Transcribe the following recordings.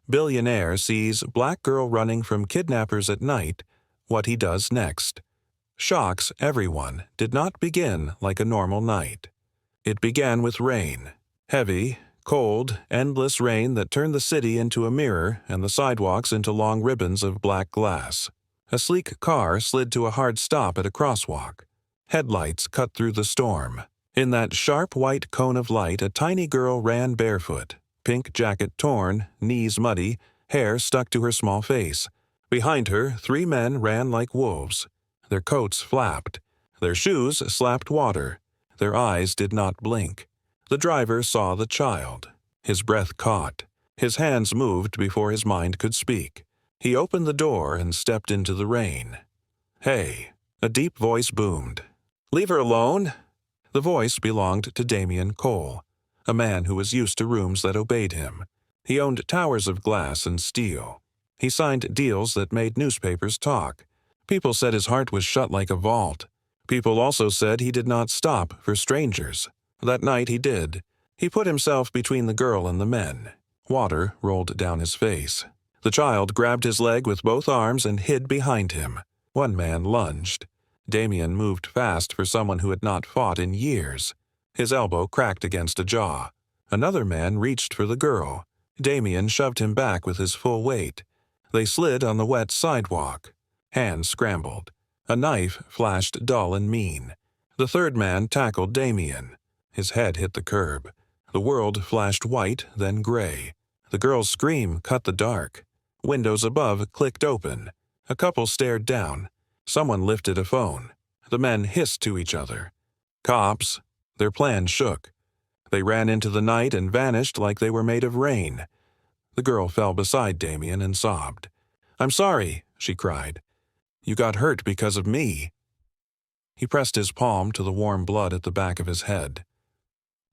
Billionaire sees black girl running from kidnappers at night. What he does next. Shocks everyone. Did not begin like a normal night. It began with rain. Heavy, cold, endless rain that turned the city into a mirror and the sidewalks into long ribbons of black glass. A sleek car slid to a hard stop at a crosswalk. Headlights cut through the storm. In that sharp white cone of light, a tiny girl ran barefoot, pink jacket torn, knees muddy, hair stuck to her small face. Behind her, 3 men ran like wolves. Their coats flapped. Their shoes slapped water. Their eyes did not blink. The driver saw the child. His breath caught. His hands moved before his mind could speak. He opened the door and stepped into the rain. "Hey," a deep voice boomed. "Leave her alone." The voice belonged to Damien Cole, a man who was used to rooms that obeyed him. He owned towers of glass and steel. He signed deals that made newspapers talk. People said his heart was shut like a vault. People also said he did not stop for strangers. That night he did. He put himself between the girl and the men. Water rolled down his face. The child grabbed his leg with both arms and hid behind him. One man lunged. Damien moved fast for someone who had not fought in years. His elbow cracked against a jaw. Another man reached for the girl. Damien shoved him back with his full weight. They slid on the wet sidewalk. Hands scrambled. A knife flashed dull and mean. The third man tackled Damien. His head hit the curb. The world flashed white, then gray. The girl's scream cut the dark. Windows above clicked open. A couple stared down. Someone lifted a phone. The men hissed to each other. Cops. Their plan shook. They ran into the night and vanished like they were made of rain. The girl fell beside Damien and sobbed. "I'm sorry," she cried. "You got hurt because of me." He pressed his palm to the warm blood at the back of his head.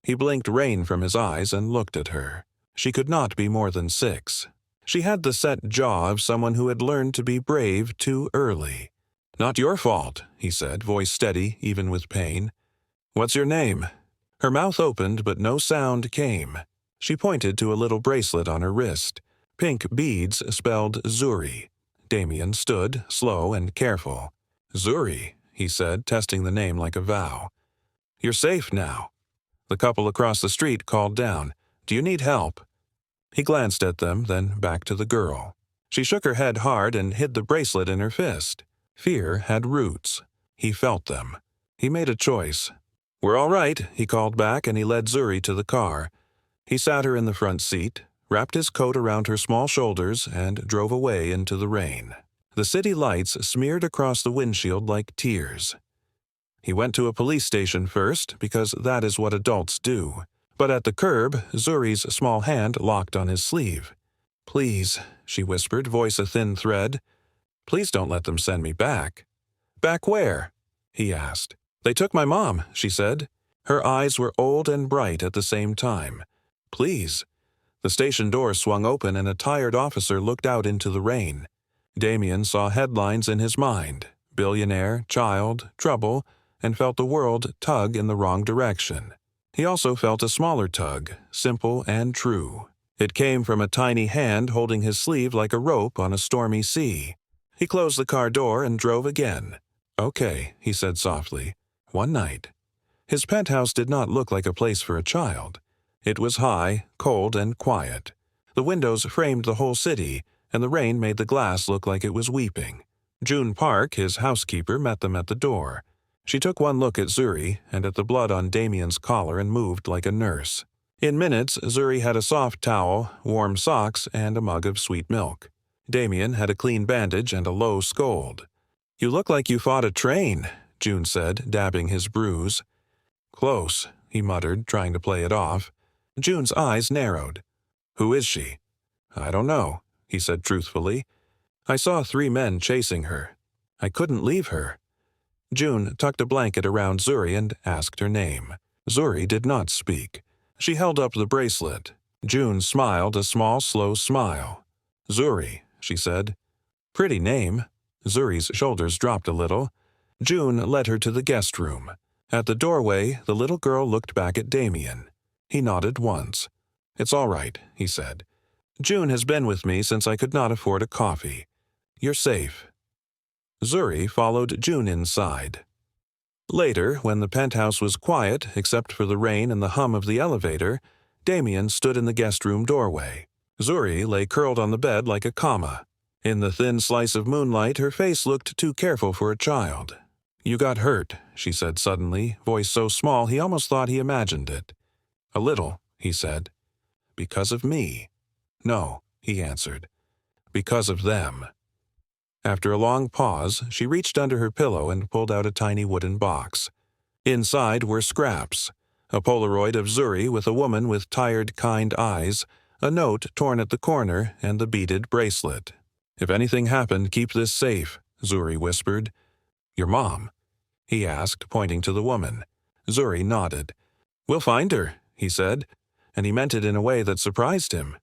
He blinked rain from his eyes and looked at her. She could not be more than 6. She had the set jaw of someone who had learned to be brave too early. "Not your fault," he said, voice steady even with pain. "What's your name?" Her mouth opened, but no sound came. She pointed to a little bracelet on her wrist. Pink beads spelled Zuri. Damien stood, slow and careful. "Zuri," he said, testing the name like a vow. "You're safe now." The couple across the street called down, "Do you need help?" He glanced at them, then back to the girl. She shook her head hard and hid the bracelet in her fist. Fear had roots. He felt them. He made a choice. "We're all right," he called back, and he led Zuri to the car. He sat her in the front seat, wrapped his coat around her small shoulders, and drove away into the rain. The city lights smeared across the windshield like tears. He went to a police station first, because that is what adults do. But at the curb, Zuri's small hand locked on his sleeve. "Please," she whispered, voice a thin thread. "Please don't let them send me back." "Back where?" he asked. "They took my mom," she said. Her eyes were old and bright at the same time. "Please." The station door swung open and a tired officer looked out into the rain. Damien saw headlines in his mind: billionaire, child, trouble, and felt the world tug in the wrong direction. He also felt a smaller tug, simple and true. It came from a tiny hand holding his sleeve like a rope on a stormy sea. He closed the car door and drove again. "Okay," he said softly. "One night." His penthouse did not look like a place for a child. It was high, cold, and quiet. The windows framed the whole city, and the rain made the glass look like it was weeping. June Park, his housekeeper, met them at the door. She took one look at Zuri and at the blood on Damien's collar and moved like a nurse. In minutes, Zuri had a soft towel, warm socks, and a mug of sweet milk. Damien had a clean bandage and a low scold. "You look like you fought a train," June said, dabbing his bruise. "Close," he muttered, trying to play it off. June's eyes narrowed. "Who is she?" "I don't know," he said truthfully. "I saw 3 men chasing her. I couldn't leave her." June tucked a blanket around Zuri and asked her name. Zuri did not speak. She held up the bracelet. June smiled a small, slow smile. "Zuri," she said. "Pretty name." Zuri's shoulders dropped a little. June led her to the guest room. At the doorway, the little girl looked back at Damien. He nodded once. "It's all right," he said. June has been with me since I could not afford a coffee. You're safe." Zuri followed June inside. Later, when the penthouse was quiet except for the rain and the hum of the elevator, Damien stood in the guest room doorway. Zuri lay curled on the bed like a comma. In the thin slice of moonlight, her face looked too careful for a child. "You got hurt," she said suddenly, voice so small he almost thought he imagined it. "A little," he said. "Because of me." "No," he answered. "Because of them." After a long pause, she reached under her pillow and pulled out a tiny wooden box. Inside were scraps: a Polaroid of Zuri with a woman with tired, kind eyes, a note torn at the corner, and the beaded bracelet. "If anything happened, keep this safe," Zuri whispered. "Your mom?" he asked, pointing to the woman. Zuri nodded. "We'll find her," he said, and he meant it in a way that surprised him.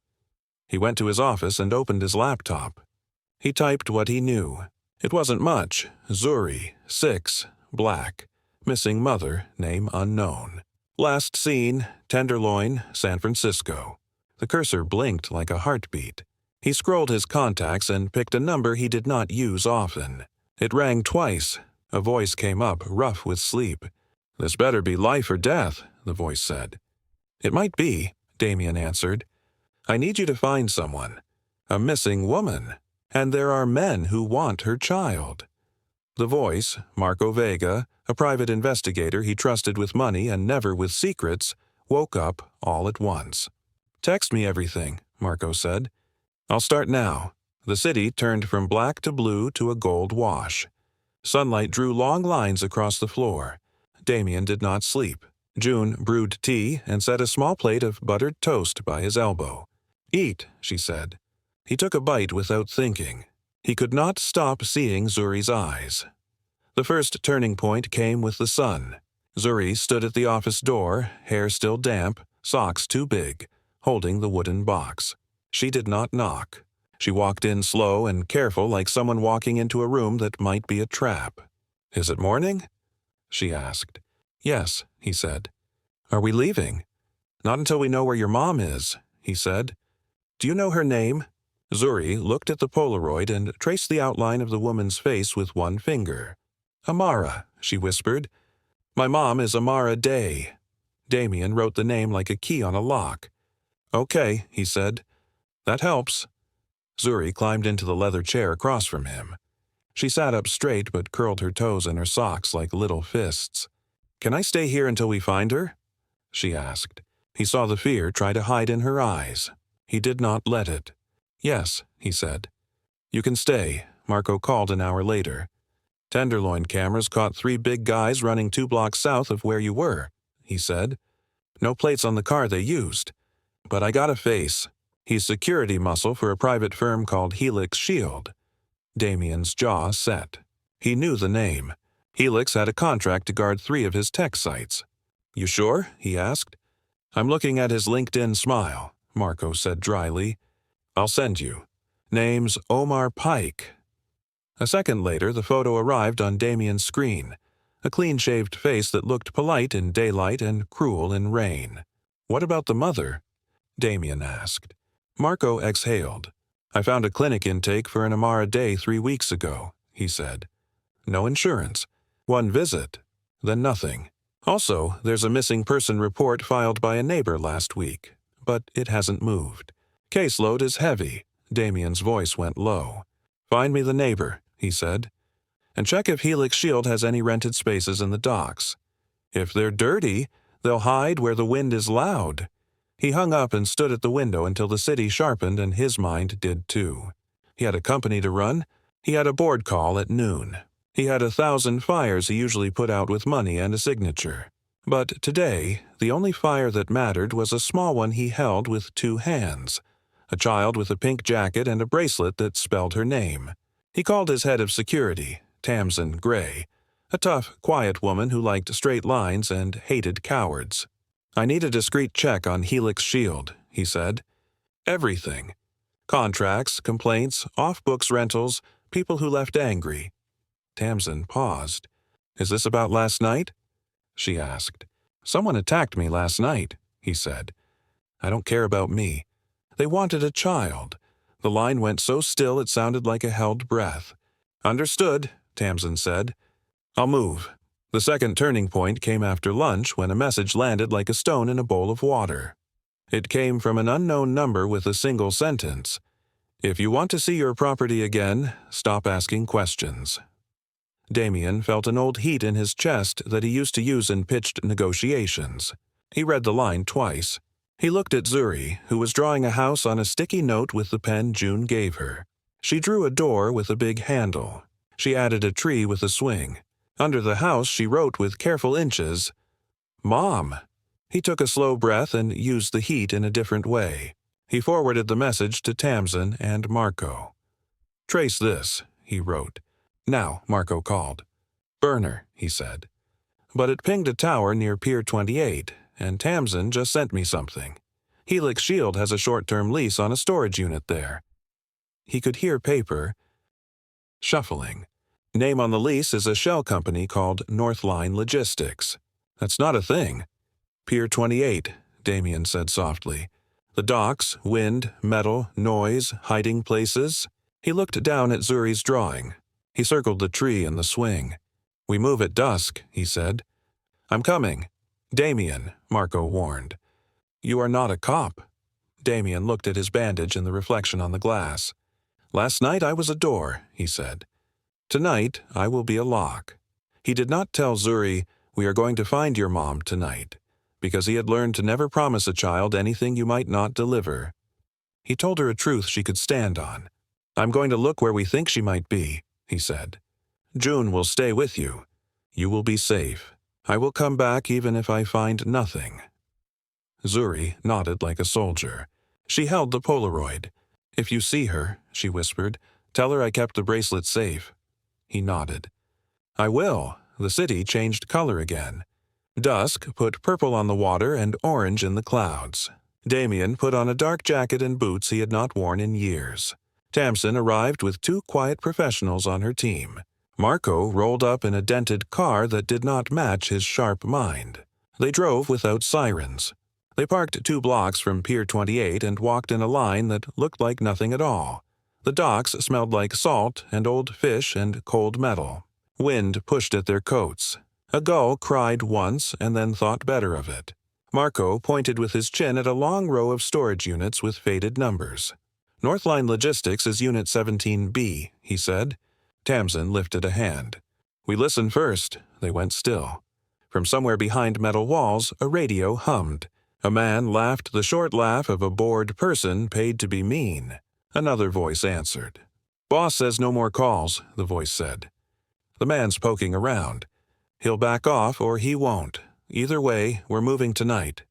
He went to his office and opened his laptop. He typed what he knew. It wasn't much. Zuri, 6, black. Missing mother, name unknown. Last seen, Tenderloin, San Francisco. The cursor blinked like a heartbeat. He scrolled his contacts and picked a number he did not use often. It rang twice. A voice came up, rough with sleep. "This better be life or death," the voice said. "It might be," Damien answered. "I need you to find someone. A missing woman. And there are men who want her child." The voice, Marco Vega, a private investigator he trusted with money and never with secrets, woke up all at once. "Text me everything," Marco said. "I'll start now." The city turned from black to blue to a gold wash. Sunlight drew long lines across the floor. Damien did not sleep. June brewed tea and set a small plate of buttered toast by his elbow. "Eat," she said. He took a bite without thinking. He could not stop seeing Zuri's eyes. The first turning point came with the sun. Zuri stood at the office door, hair still damp, socks too big, holding the wooden box. She did not knock. She walked in slow and careful, like someone walking into a room that might be a trap. "Is it morning?" she asked. "Yes," he said. "Are we leaving?" "Not until we know where your mom is," he said. "Do you know her name?" Zuri looked at the Polaroid and traced the outline of the woman's face with one finger. "Amara," she whispered. "My mom is Amara Day." Damien wrote the name like a key on a lock. "Okay," he said. "That helps." Zuri climbed into the leather chair across from him. She sat up straight but curled her toes in her socks like little fists. "Can I stay here until we find her?" she asked. He saw the fear try to hide in her eyes. He did not let it. "Yes," he said. "You can stay," Marco called an hour later. "Tenderloin cameras caught 3 big guys running 2 blocks south of where you were," he said. "No plates on the car they used. But I got a face. He's security muscle for a private firm called Helix Shield." Damien's jaw set. He knew the name. Helix had a contract to guard 3 of his tech sites. "You sure?" he asked. "I'm looking at his LinkedIn smile," Marco said dryly. "I'll send you. Name's Omar Pike." A second later, the photo arrived on Damien's screen. A clean-shaved face that looked polite in daylight and cruel in rain. "What about the mother?" Damien asked. Marco exhaled. "I found a clinic intake for an Amara Day 3 weeks ago," he said. "No insurance. 1 visit. Then nothing. Also, there's a missing person report filed by a neighbor last week, but it hasn't moved. Caseload is heavy." Damien's voice went low. "Find me the neighbor," he said. "And check if Helix Shield has any rented spaces in the docks. If they're dirty, they'll hide where the wind is loud." He hung up and stood at the window until the city sharpened and his mind did too. He had a company to run. He had a board call at noon. He had 1,000 fires he usually put out with money and a signature. But today, the only fire that mattered was a small one he held with 2 hands. A child with a pink jacket and a bracelet that spelled her name. He called his head of security, Tamsin Gray, a tough, quiet woman who liked straight lines and hated cowards. "I need a discreet check on Helix Shield," he said. "Everything. Contracts, complaints, off-books rentals, people who left angry." Tamsin paused. "Is this about last night?" she asked. "Someone attacked me last night," he said. "I don't care about me. They wanted a child. The line went so still it sounded like a held breath. "Understood," Tamsin said. "I'll move." The second turning point came after lunch when a message landed like a stone in a bowl of water. It came from an unknown number with a single sentence. "If you want to see your property again, stop asking questions." Damien felt an old heat in his chest that he used to use in pitched negotiations. He read the line twice. He looked at Zuri, who was drawing a house on a sticky note with the pen June gave her. She drew a door with a big handle. She added a tree with a swing. Under the house she wrote with careful inches, "Mom." He took a slow breath and used the heat in a different way. He forwarded the message to Tamsin and Marco. "Trace this," he wrote. "Now," Marco called. "Burner," he said. "But it pinged a tower near Pier 28, and Tamsin just sent me something. Helix Shield has a short-term lease on a storage unit there." He could hear paper shuffling. Name on the lease is a shell company called Northline Logistics. "That's not a thing." "Pier 28, Damien said softly. "The docks, wind, metal, noise, hiding places." He looked down at Zuri's drawing. He circled the tree and the swing. "We move at dusk," he said. "I'm coming." "Damien," Marco warned. "You are not a cop." Damien looked at his bandage in the reflection on the glass. "Last night I was a door," he said. "Tonight I will be a lock." He did not tell Zuri, "We are going to find your mom tonight," because he had learned to never promise a child anything you might not deliver. He told her a truth she could stand on. "I'm going to look where we think she might be," he said. "June will stay with you. You will be safe. I will come back even if I find nothing." Zuri nodded like a soldier. She held the Polaroid. "If you see her," she whispered, "tell her I kept the bracelet safe." He nodded. "I will." The city changed color again. Dusk put purple on the water and orange in the clouds. Damien put on a dark jacket and boots he had not worn in years. Tamsin arrived with 2 quiet professionals on her team. Marco rolled up in a dented car that did not match his sharp mind. They drove without sirens. They parked 2 blocks from Pier 28 and walked in a line that looked like nothing at all. The docks smelled like salt and old fish and cold metal. Wind pushed at their coats. A gull cried once and then thought better of it. Marco pointed with his chin at a long row of storage units with faded numbers. "Northline Logistics is Unit 17B, he said. Tamsin lifted a hand. "We listen first." They went still. From somewhere behind metal walls, a radio hummed. A man laughed the short laugh of a bored person paid to be mean. Another voice answered. "Boss says no more calls," the voice said. "The man's poking around. He'll back off or he won't. Either way, we're moving tonight."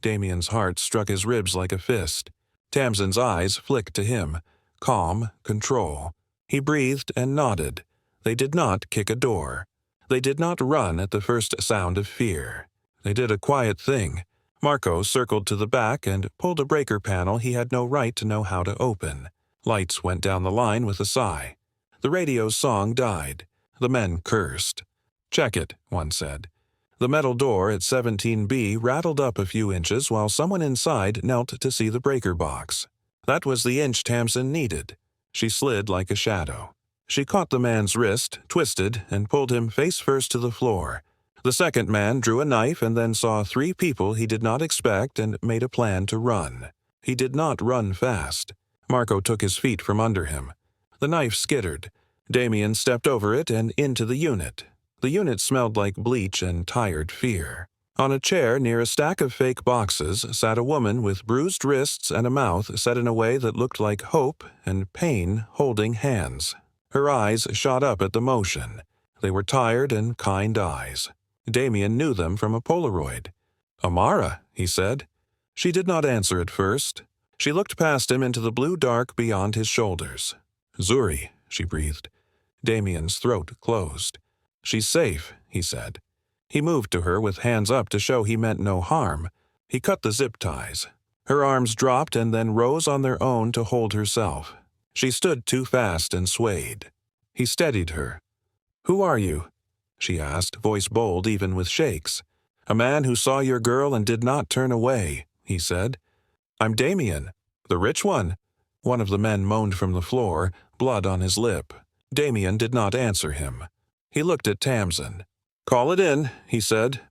Damien's heart struck his ribs like a fist. Tamsin's eyes flicked to him. Calm, control. He breathed and nodded. They did not kick a door. They did not run at the first sound of fear. They did a quiet thing. Marco circled to the back and pulled a breaker panel he had no right to know how to open. Lights went down the line with a sigh. The radio's song died. The men cursed. "Check it," one said. The metal door at 17B rattled up a few inches while someone inside knelt to see the breaker box. That was the inch Tamsin needed. She slid like a shadow. She caught the man's wrist, twisted, and pulled him face first to the floor. The second man drew a knife and then saw 3 people he did not expect and made a plan to run. He did not run fast. Marco took his feet from under him. The knife skittered. Damien stepped over it and into the unit. The unit smelled like bleach and tired fear. On a chair near a stack of fake boxes sat a woman with bruised wrists and a mouth set in a way that looked like hope and pain holding hands. Her eyes shot up at the motion. They were tired and kind eyes. Damien knew them from a Polaroid. "Amara," he said. She did not answer at first. She looked past him into the blue dark beyond his shoulders. "Zuri," she breathed. Damien's throat closed. "She's safe," he said. He moved to her with hands up to show he meant no harm. He cut the zip ties. Her arms dropped and then rose on their own to hold herself. She stood too fast and swayed. He steadied her. "Who are you?" she asked, voice bold even with shakes. "A man who saw your girl and did not turn away," he said. "I'm Damien." The rich one? One of the men moaned from the floor, blood on his lip. Damien did not answer him. He looked at Tamsin. "Call it in," he said.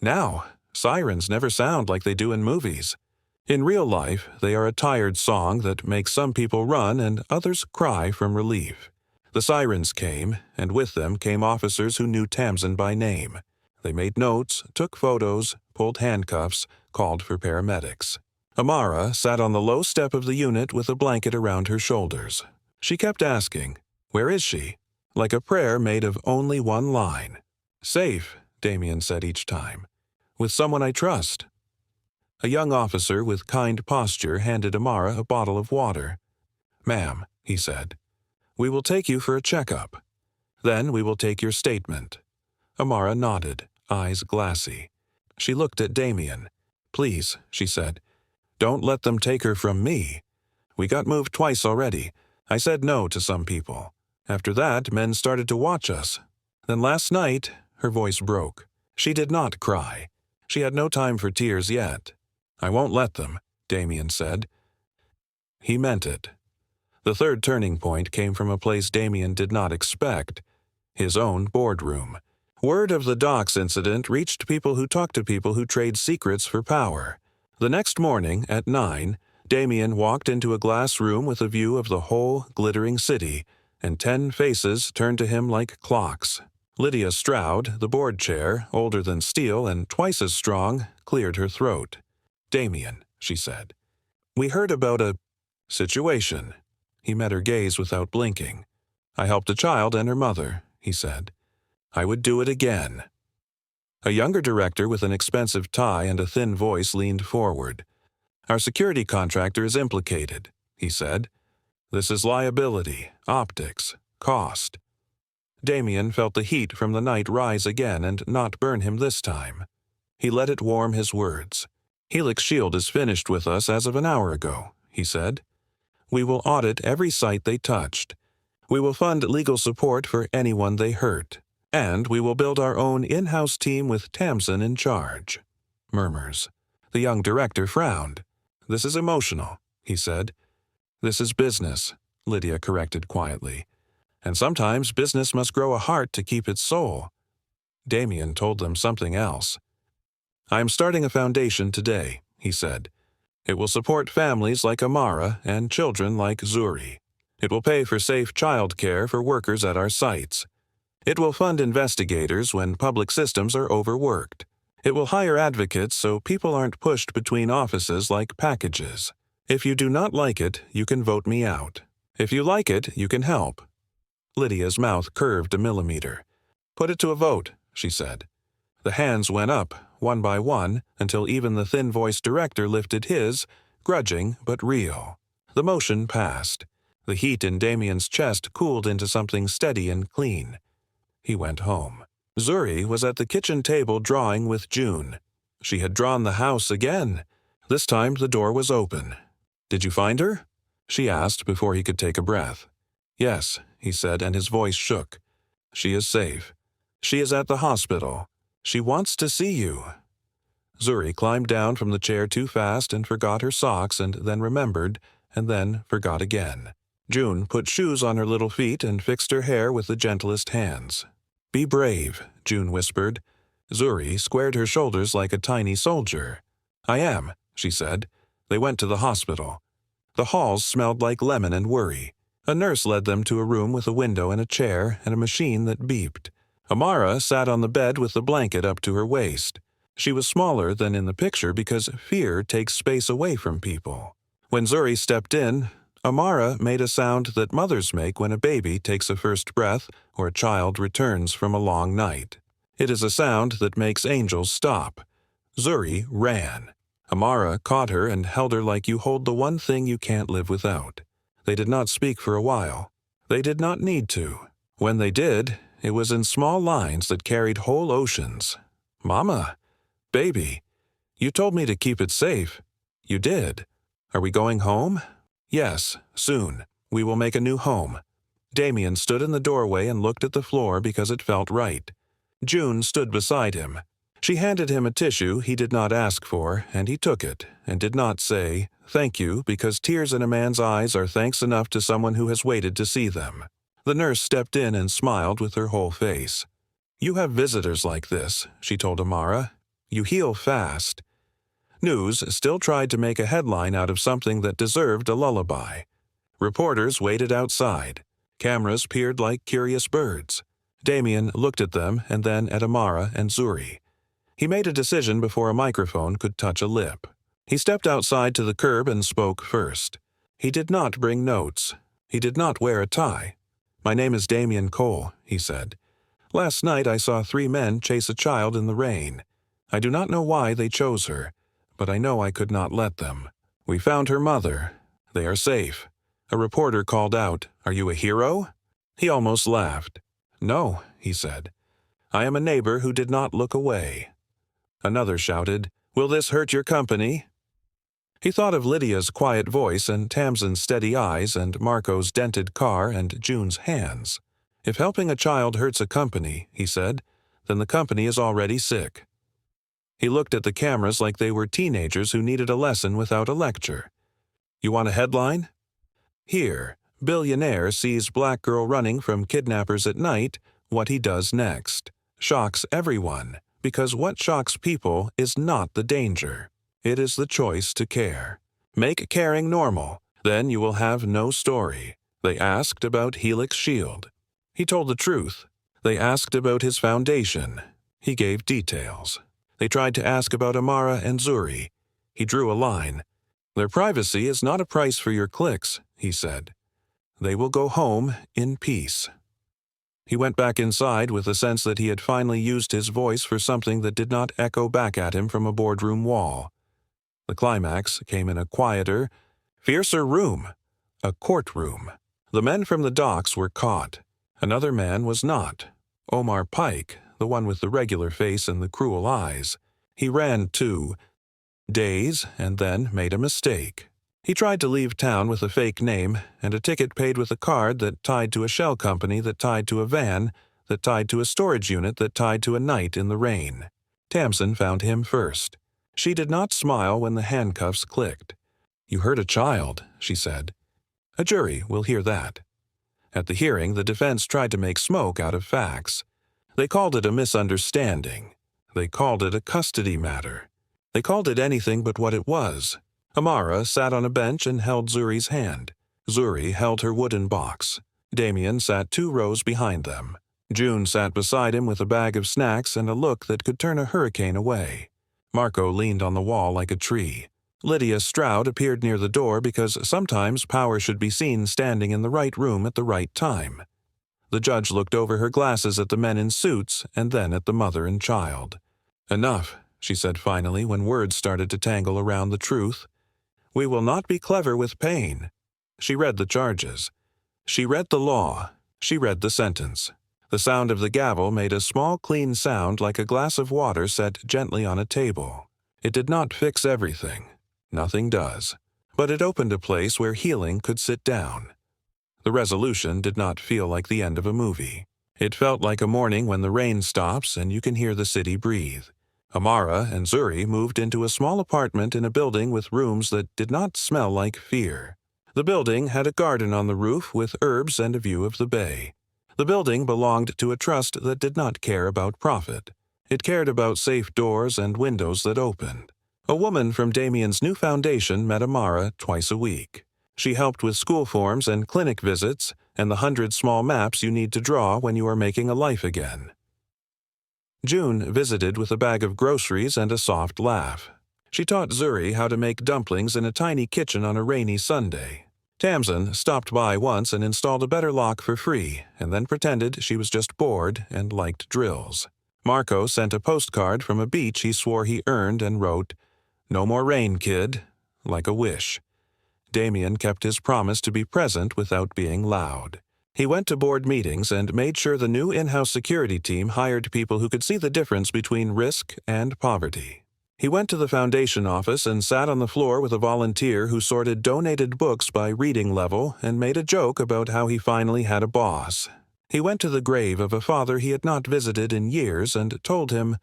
"Now. Sirens never sound like they do in movies. In real life, they are a tired song that makes some people run and others cry from relief." The sirens came, and with them came officers who knew Tamsin by name. They made notes, took photos, pulled handcuffs, called for paramedics. Amara sat on the low step of the unit with a blanket around her shoulders. She kept asking, "Where is she?" like a prayer made of only one line. "Safe," Damien said each time. "With someone I trust." A young officer with kind posture handed Amara a bottle of water. "Ma'am," he said, "we will take you for a checkup. Then we will take your statement." Amara nodded, eyes glassy. She looked at Damien. "Please," she said, "don't let them take her from me. We got moved twice already. I said no to some people. After that, men started to watch us. Then last night," her voice broke. She did not cry. She had no time for tears yet. "I won't let them," Damien said. He meant it. The third turning point came from a place Damien did not expect, his own boardroom. Word of the docks incident reached people who talk to people who trade secrets for power. The next morning, at 9, Damien walked into a glass room with a view of the whole glittering city, and 10 faces turned to him like clocks. Lydia Stroud, the board chair, older than steel and twice as strong, cleared her throat. "Damien," she said, "we heard about a situation." He met her gaze without blinking. "I helped a child and her mother," he said. "I would do it again." A younger director with an expensive tie and a thin voice leaned forward. "Our security contractor is implicated," he said. "This is liability, optics, cost." Damien felt the heat from the night rise again and not burn him this time. He let it warm his words. "Helix Shield is finished with us as of an hour ago," he said. "We will audit every site they touched. We will fund legal support for anyone they hurt. And we will build our own in-house team with Tamsin in charge." Murmurs. The young director frowned. "This is emotional," he said. "This is business," Lydia corrected quietly. "And sometimes business must grow a heart to keep its soul." Damien told them something else. "I am starting a foundation today," he said. "It will support families like Amara and children like Zuri. It will pay for safe child care for workers at our sites. It will fund investigators when public systems are overworked. It will hire advocates so people aren't pushed between offices like packages. If you do not like it, you can vote me out. If you like it, you can help." Lydia's mouth curved a millimeter. "Put it to a vote," she said. The hands went up, one by one, until even the thin-voiced director lifted his, grudging but real. The motion passed. The heat in Damien's chest cooled into something steady and clean. He went home. Zuri was at the kitchen table drawing with June. She had drawn the house again. This time the door was open. "Did you find her?" she asked before he could take a breath. "Yes," he said, and his voice shook. "She is safe. She is at the hospital. She wants to see you." Zuri climbed down from the chair too fast and forgot her socks and then remembered and then forgot again. June put shoes on her little feet and fixed her hair with the gentlest hands. "Be brave," June whispered. Zuri squared her shoulders like a tiny soldier. "I am," she said. They went to the hospital. The halls smelled like lemon and worry. A nurse led them to a room with a window and a chair and a machine that beeped. Amara sat on the bed with the blanket up to her waist. She was smaller than in the picture because fear takes space away from people. When Zuri stepped in, Amara made a sound that mothers make when a baby takes a first breath or a child returns from a long night. It is a sound that makes angels stop. Zuri ran. Amara caught her and held her like you hold the one thing you can't live without. They did not speak for a while. They did not need to. When they did, it was in small lines that carried whole oceans. "Mama, baby, you told me to keep it safe. You did. Are we going home?" "Yes, soon. We will make a new home." Damien stood in the doorway and looked at the floor because it felt right. June stood beside him. She handed him a tissue he did not ask for, and he took it, and did not say, "Thank you," because tears in a man's eyes are thanks enough to someone who has waited to see them. The nurse stepped in and smiled with her whole face. "You have visitors like this," she told Amara. "You heal fast." News still tried to make a headline out of something that deserved a lullaby. Reporters waited outside. Cameras peered like curious birds. Damien looked at them and then at Amara and Zuri. He made a decision before a microphone could touch a lip. He stepped outside to the curb and spoke first. He did not bring notes. He did not wear a tie. "My name is Damien Cole," he said. "Last night I saw 3 men chase a child in the rain. I do not know why they chose her, but I know I could not let them. We found her mother. They are safe." A reporter called out, "Are you a hero?" He almost laughed. "No," he said. "I am a neighbor who did not look away." Another shouted, "Will this hurt your company?" He thought of Lydia's quiet voice and Tamsin's steady eyes and Marco's dented car and June's hands. "If helping a child hurts a company," he said, "then the company is already sick." He looked at the cameras like they were teenagers who needed a lesson without a lecture. "You want a headline? Here, Billionaire sees black girl running from kidnappers at night, what he does next. Shocks everyone, because what shocks people is not the danger. It is the choice to care. Make caring normal, then you will have no story. They asked about Helix Shield. He told the truth. They asked about his foundation. He gave details. They tried to ask about Amara and Zuri. He drew a line. Their privacy is not a price for your clicks, he said. They will go home in peace. He went back inside with a sense that he had finally used his voice for something that did not echo back at him from a boardroom wall. The climax came in a quieter, fiercer room, a courtroom. The men from the docks were caught. Another man was not. Omar Pike, the one with the regular face and the cruel eyes. He ran 2 days and then made a mistake. He tried to leave town with a fake name and a ticket paid with a card that tied to a shell company that tied to a van that tied to a storage unit that tied to a night in the rain. Tamsin found him first. She did not smile when the handcuffs clicked. "You hurt a child," she said. "A jury will hear that." At the hearing, the defense tried to make smoke out of facts. They called it a misunderstanding. They called it a custody matter. They called it anything but what it was. Amara sat on a bench and held Zuri's hand. Zuri held her wooden box. Damien sat 2 rows behind them. June sat beside him with a bag of snacks and a look that could turn a hurricane away. Marco leaned on the wall like a tree. Lydia Stroud appeared near the door because sometimes power should be seen standing in the right room at the right time. The judge looked over her glasses at the men in suits and then at the mother and child. "Enough," she said finally when words started to tangle around the truth. "We will not be clever with pain." She read the charges. She read the law. She read the sentence. The sound of the gavel made a small, clean sound like a glass of water set gently on a table. It did not fix everything. Nothing does. But it opened a place where healing could sit down. The resolution did not feel like the end of a movie. It felt like a morning when the rain stops and you can hear the city breathe. Amara and Zuri moved into a small apartment in a building with rooms that did not smell like fear. The building had a garden on the roof with herbs and a view of the bay. The building belonged to a trust that did not care about profit. It cared about safe doors and windows that opened. A woman from Damien's new foundation met Amara twice a week. She helped with school forms and clinic visits and the 100 small maps you need to draw when you are making a life again. June visited with a bag of groceries and a soft laugh. She taught Zuri how to make dumplings in a tiny kitchen on a rainy Sunday. Tamsin stopped by once and installed a better lock for free, and then pretended she was just bored and liked drills. Marco sent a postcard from a beach he swore he earned and wrote, "No more rain, kid," like a wish. Damien kept his promise to be present without being loud. He went to board meetings and made sure the new in-house security team hired people who could see the difference between risk and poverty. He went to the foundation office and sat on the floor with a volunteer who sorted donated books by reading level and made a joke about how he finally had a boss. He went to the grave of a father he had not visited in years and told him,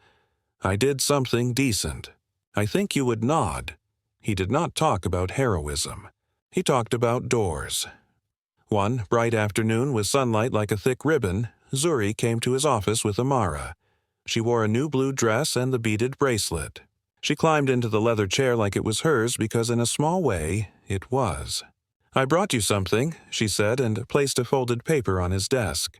I did something decent. I think you would nod. He did not talk about heroism. He talked about doors. One bright afternoon with sunlight like a thick ribbon, Zuri came to his office with Amara. She wore a new blue dress and the beaded bracelet. She climbed into the leather chair like it was hers because in a small way, it was. I brought you something, she said, and placed a folded paper on his desk.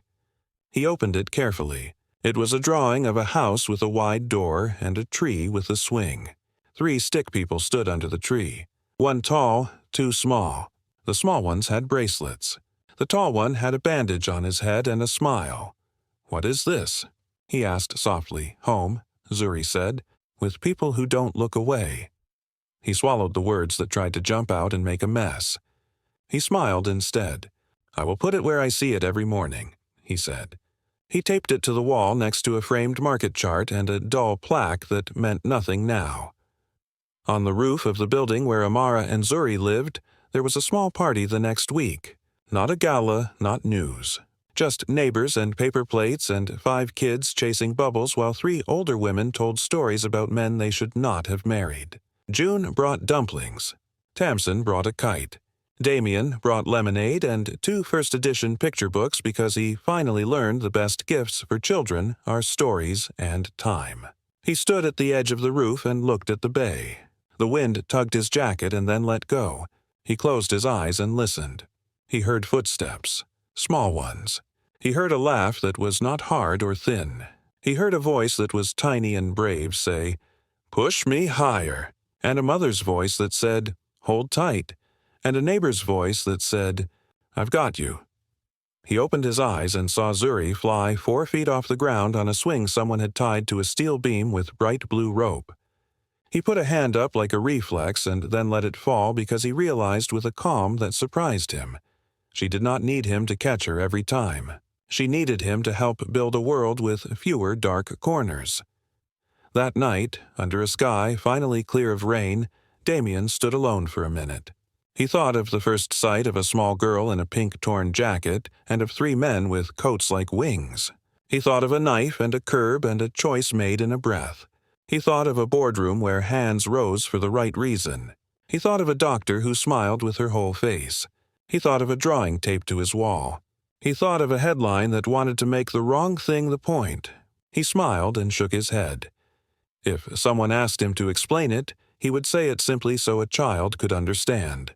He opened it carefully. It was a drawing of a house with a wide door and a tree with a swing. 3 stick people stood under the tree. 1 tall, 2 small. The small ones had bracelets. The tall one had a bandage on his head and a smile. "What is this?" he asked softly. "Home," Zuri said, "with people who don't look away." He swallowed the words that tried to jump out and make a mess. He smiled instead. "I will put it where I see it every morning," he said. He taped it to the wall next to a framed market chart and a dull plaque that meant nothing now. On the roof of the building where Amara and Zuri lived, there was a small party the next week. Not a gala, not news. Just neighbors and paper plates and 5 kids chasing bubbles while 3 older women told stories about men they should not have married. June brought dumplings. Tamsin brought a kite. Damien brought lemonade and 2 first-edition picture books because he finally learned the best gifts for children are stories and time. He stood at the edge of the roof and looked at the bay. The wind tugged his jacket and then let go. He closed his eyes and listened. He heard footsteps, small ones. He heard a laugh that was not hard or thin. He heard a voice that was tiny and brave say, "Push me higher," and a mother's voice that said, "Hold tight," and a neighbor's voice that said, "I've got you." He opened his eyes and saw Zuri fly 4 feet off the ground on a swing someone had tied to a steel beam with bright blue rope. He put a hand up like a reflex and then let it fall because he realized with a calm that surprised him. She did not need him to catch her every time. She needed him to help build a world with fewer dark corners. That night, under a sky finally clear of rain, Damien stood alone for a minute. He thought of the first sight of a small girl in a pink torn jacket and of 3 men with coats like wings. He thought of a knife and a curb and a choice made in a breath. He thought of a boardroom where hands rose for the right reason. He thought of a doctor who smiled with her whole face. He thought of a drawing taped to his wall. He thought of a headline that wanted to make the wrong thing the point. He smiled and shook his head. If someone asked him to explain it, he would say it simply so a child could understand.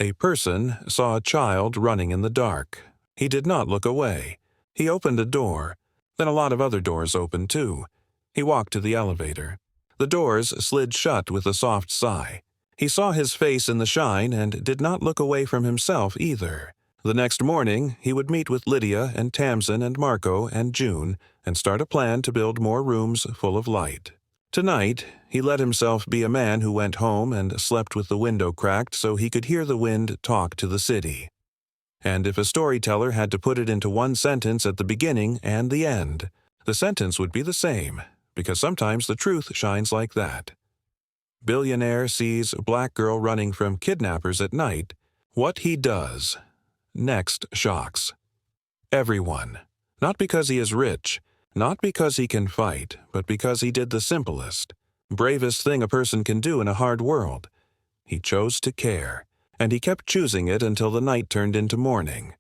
A person saw a child running in the dark. He did not look away. He opened a door. Then a lot of other doors opened too. He walked to the elevator. The doors slid shut with a soft sigh. He saw his face in the shine and did not look away from himself either. The next morning, he would meet with Lydia and Tamsin and Marco and June and start a plan to build more rooms full of light. Tonight, he let himself be a man who went home and slept with the window cracked so he could hear the wind talk to the city. And if a storyteller had to put it into one sentence at the beginning and the end, the sentence would be the same, because sometimes the truth shines like that. Billionaire sees black girl running from kidnappers at night. What he does next shocks everyone. Not because he is rich, not because he can fight, but because he did the simplest, bravest thing a person can do in a hard world. He chose to care, and he kept choosing it until the night turned into morning.